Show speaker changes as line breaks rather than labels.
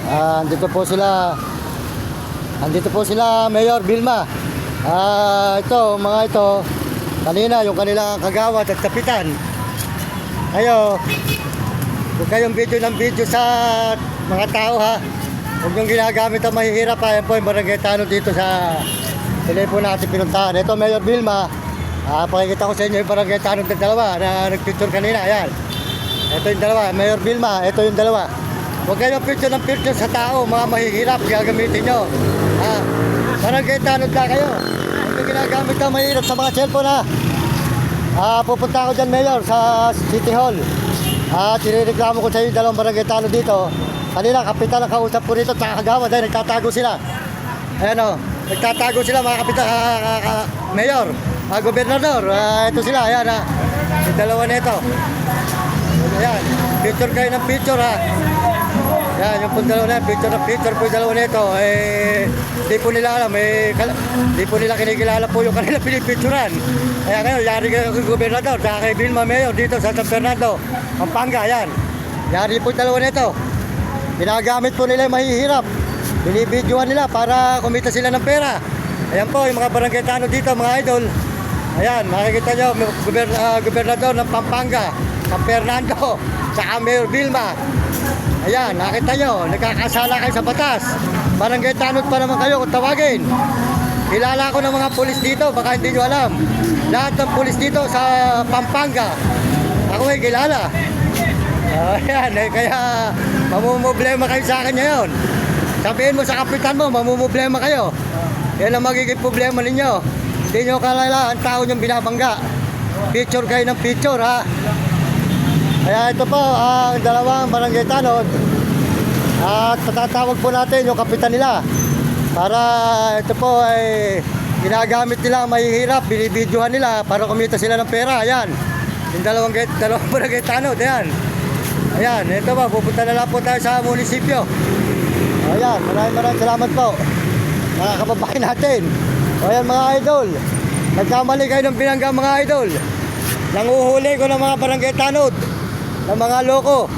Andito po sila. Andito po sila, Mayor Vilma. Ito, mga ito, kanina yung kanilang kagawad at kapitan. Kayo, huwag kayong video ng video sa mga tao ha. Huwag niyong ginagamit ang mahihirap ha. Yan po yung barangay tanod dito sa telepono natin pinuntahan. Ito, Mayor Vilma. Pakikita ko sa inyo yung barangay tanod ng dalawa na nagpicture kanina. Ayan. Ito yung dalawa, Mayor Vilma. Ito yung dalawa. Huwag kayong picture ng picture sa tao, mga mahihirap, gagamitin nyo. Barangay tanod na kayo. Huwag nyo ginagamit ang mahihirap sa mga cellphone ha. Pupunta ako dyan, Mayor, sa City Hall. Tinireklamo ko sa inyo dalawang barangay tanod dito. Kanina, kapitan ang kausap ko rito, kagawad dahil nagtatago sila. Ayan o, nagtatago sila mga kapitan, Mayor, Gobernador. Ito sila, ayan ha. Yung dalawa nito. Ayan, picture kayo ng picture ha. Yan, yung pong dalawa na, picture po yung dalawa nito. Di po nila alam, di po nila kinikilala po yung kanila pinipicturan. Kaya ngayon, yari kayo kay Gobernador, saka kay Vilma Mayor dito sa San Fernando, Pampanga, yan. Yari po yung dalawa nito. Ginagamit po nila yung mahihirap. Binibidyoan nila para kumita sila ng pera. Ayan po, yung mga barangay tanod dito, mga idol. Ayan, makikita nyo, Gobernador ng Pampanga, San Fernando, saka Mayor Vilma. Ayan, nakita nyo, nagkakasala kayo sa batas. Barangay tanod pa naman kayo kung tawagin. Kilala ko ng mga pulis dito, baka hindi nyo alam. Lahat ng pulis dito sa Pampanga, ako ay kilala. Ayan, kaya mamumblema kayo sa akin ngayon. Sabihin mo sa kapitan mo, mamumblema kayo. Yan ang magiging problema ninyo. Hindi nyo kalala ang tao nyong binabangga. Picture kayo ng picture ha. Kaya ito po ang dalawang barangay tanod. At patatawag po natin yung kapitan nila para ito po ay ginagamit nila ang mahihirap, binibidyohan nila para kumita sila ng pera. Ayan, yung dalawang barangay tanod. Ayan, ayan, ito po, pupunta na lang po tayo sa munisipyo. Ayan, maraming salamat po mga kababayan natin. Ayan mga idol, nagkamali kayo ng binangga mga idol. Nanguhuli ko ng mga barangay tanod ng mga loko.